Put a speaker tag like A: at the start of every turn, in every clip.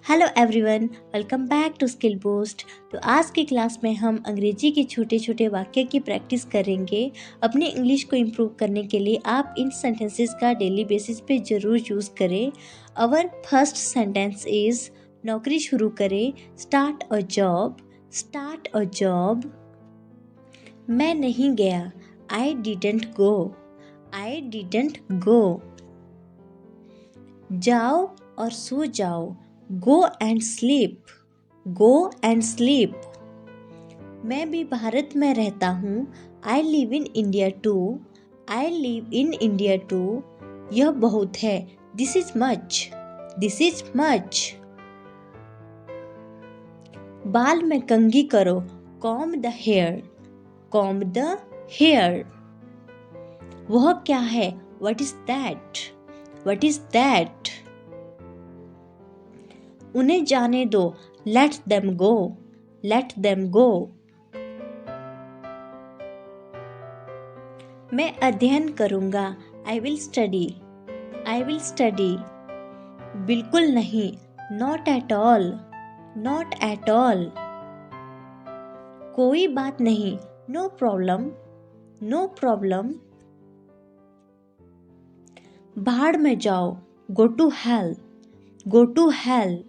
A: Hello everyone, welcome back to skill boost. तो आज की क्लास में हम अंग्रेजी के छोटे छोटे वाक्य की प्रैक्टिस करेंगे। अपनी इंग्लिश को इम्प्रूव करने के लिए आप इन सेंटेंसेस का डेली बेसिस पे ज़रूर यूज़ करें। अवर फर्स्ट सेंटेंस इज़, नौकरी शुरू करें। Start a job, start a job. मैं नहीं गया, I didn't go, I didn't go. जाओ और सो जाओ, go and sleep, go and sleep. मैं भी भारत में रहता हूँ, I live in India too, I live in India too. यह बहुत है, this is much, this is much. बाल में कंघी करो, comb the hair, comb the hair. वह क्या है, what is that, what is that. उन्हें जाने दो, let them go, let them go. मैं अध्ययन करूंगा, I will study, I will study. बिल्कुल नहीं, not at all, not at all. कोई बात नहीं, नो प्रॉब्लम, नो प्रॉब्लम। भाड़ में जाओ, go to hell, go to hell.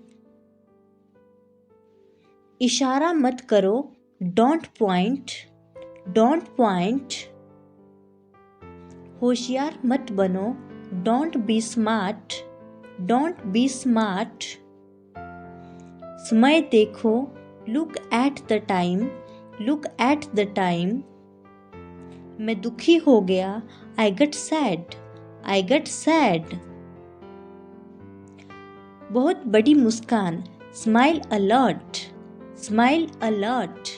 A: इशारा मत करो, डोंट पॉइंट, डोंट पॉइंट। होशियार मत बनो, don't be smart, don't be smart. समय देखो, look at the time, look at the time. मैं दुखी हो गया, I get sad, I get sad. बहुत बड़ी मुस्कान, smile a lot, smile a lot.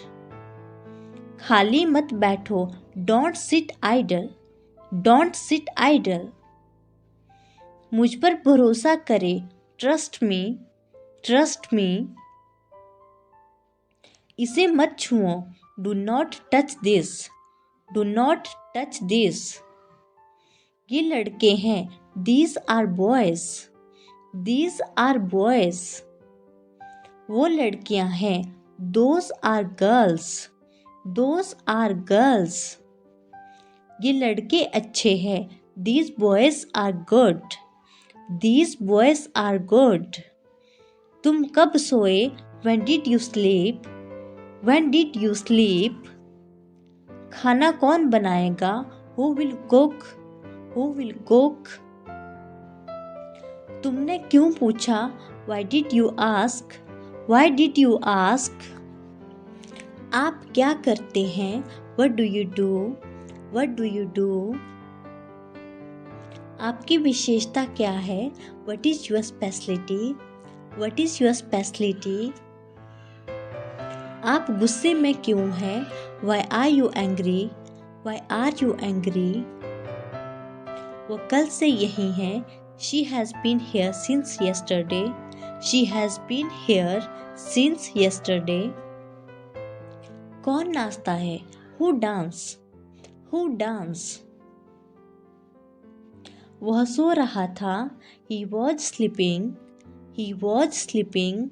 A: खाली मत बैठो, don't sit idle, don't sit idle. मुझ पर भरोसा करे, ट्रस्ट मी, ट्रस्ट मी। इसे मत छुओ, do not touch this, do not touch this. ये लड़के हैं, these are boys, these are boys. वो लड़कियां हैं, those are girls, those are girls. ये लड़के अच्छे हैं, these boys are good, these boys are good. तुम कब सोए, when did you sleep, when did you sleep. खाना कौन बनाएगा, who will cook, who will cook. तुमने क्यों पूछा, why did you ask, why did you ask. आप क्या करते हैं, what do you do, what do you do. आपकी विशेषता क्या है, what is your speciality, what is your speciality. आप गुस्से में क्यों हैं, why are you angry, why are you angry. वो कल से यही है, she has been here since yesterday, she has been here since yesterday। कौन नाचता है, हु डांस, हु डांस। वह सो रहा था, he was sleeping, he was sleeping.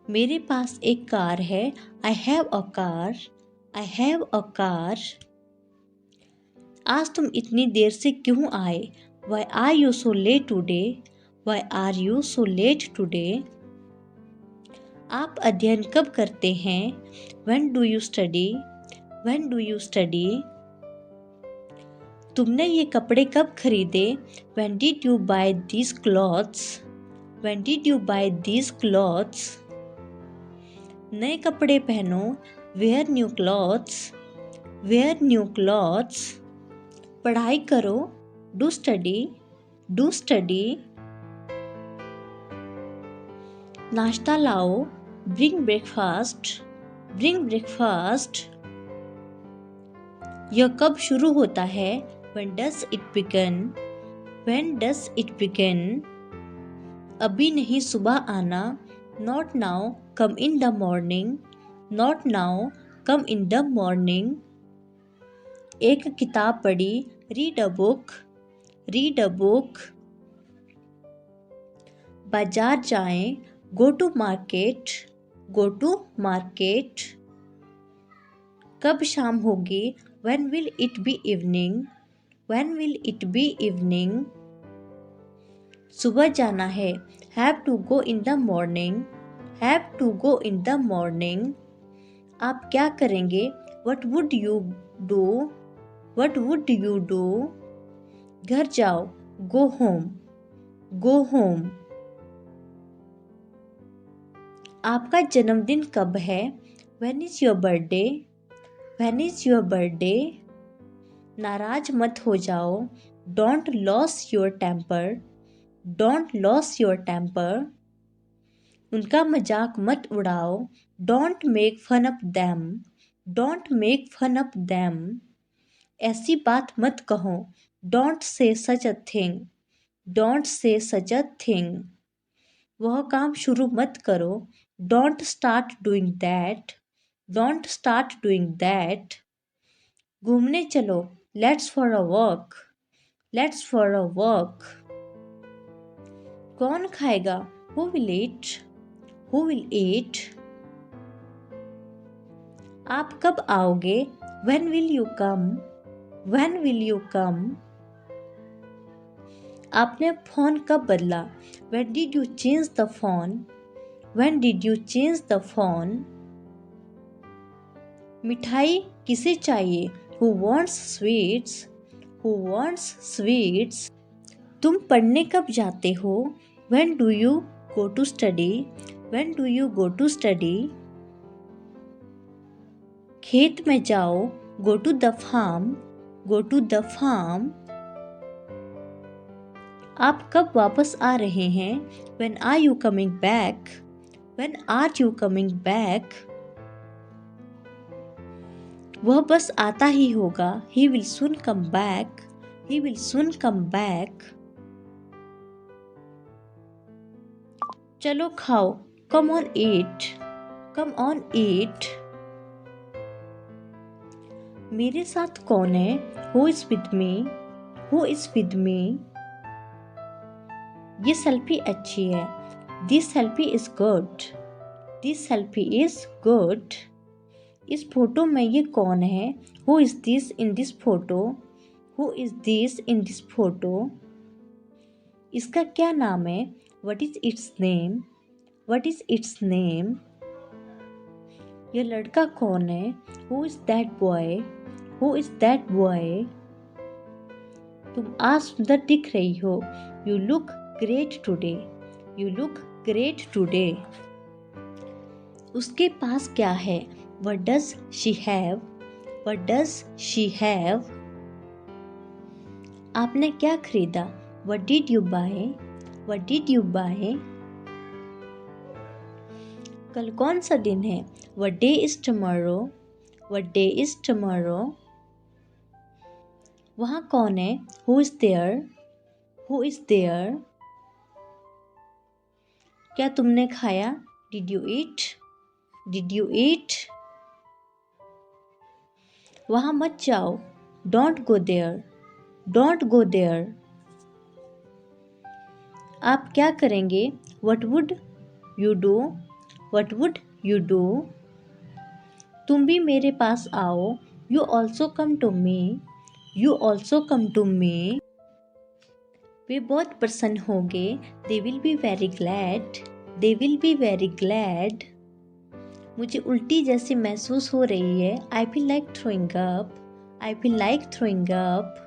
A: मेरे पास एक कार है, I have a car, I have a car. आज तुम इतनी देर से क्यों आए, why are you so late today, why are you so late today. आप अध्ययन कब करते हैं, when do you study, when do you study. तुमने ये कपड़े कब खरीदे, when did you buy these clothes, when did you buy these clothes. नए कपड़े पहनो, wear new clothes, wear new clothes. पढ़ाई करो, डू स्टडी, डू स्टडी। नाश्ता लाओ, ब्रिंग ब्रेकफास्ट, ब्रिंग ब्रेकफास्ट। यह कब शुरू होता है, when does it begin, when does it begin. अभी नहीं, सुबह आना, not now, come in the morning, not now, come in the morning. एक किताब पढ़ी, read a book, read a book. बाजार जाएं, go to market, go to market. कब शाम होगी, when will it be evening, when will it be evening. सुबह जाना है, have to go in the morning, have to go in the morning. आप क्या करेंगे, what would you do, what would you do. घर जाओ, गो होम, गो होम। आपका जन्मदिन कब है, when is your birthday, when is your birthday. नाराज मत हो जाओ, don't loss your temper, don't loss your temper. उनका मजाक मत उड़ाओ, don't make fun of them, don't make fun of them. ऐसी बात मत कहो, don't say such a thing, don't say such a thing. वह काम शुरू मत करो, don't start doing that, don't start doing that. घूमने चलो, let's for a walk, let's for a walk. कौन खाएगा, who will eat, who will eat. आप कब आओगे, when will you come, when will you come. आपने फोन कब बदला, when did you change the phone, when did you change the phone. मिठाई किसे चाहिए, who wants sweets, who wants sweets. तुम पढ़ने कब जाते हो, when do you go to study, when do you go to study. खेत में जाओ, go to the farm, go to the farm. आप कब वापस आ रहे हैं, when are you coming back, when are you coming back. वह बस आता ही होगा, he will soon come back, he will soon come back. चलो खाओ, come on eat, come on ईट। मेरे साथ कौन है, who is with me, who is with me. ये सेल्फी अच्छी है, this selfie is good, this selfie is good. इस फोटो में ये कौन है, who is this in this photo, who is this in this photo. इसका क्या नाम है, what is it's name, what is it's name. ये लड़का कौन है, who is that boy, who is that boy. तुम आज सुंदर दिख रही हो, you look great today, you look great today. उसके पास क्या है, what does she have, what does she have. आपने क्या खरीदा, what did you buy, what did you buy. कल कौन सा दिन है, what day is tomorrow, what day is tomorrow. वहाँ कौन है, who is there, who is there. क्या तुमने खाया, did you eat, did you eat. वहाँ मत जाओ, don't go there, don't go there. आप क्या करेंगे, what would you do, what would you do. तुम भी मेरे पास आओ, you also come to me, you also come to me. वे बहुत प्रसन्न होंगे, they will be very glad, they will be very glad. मुझे उल्टी जैसी महसूस हो रही है, I feel like throwing up, I feel like throwing up.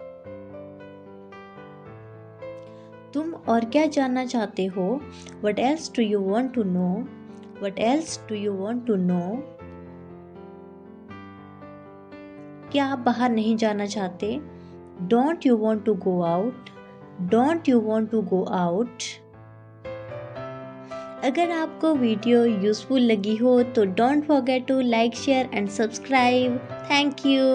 A: तुम और क्या जानना चाहते हो, what else do you want to know, what else do you want to know. क्या आप बाहर नहीं जाना चाहते, don't you want to go out, don't you want to go out. अगर आपको वीडियो यूजफुल लगी हो तो don't forget to like share and subscribe. Thank you.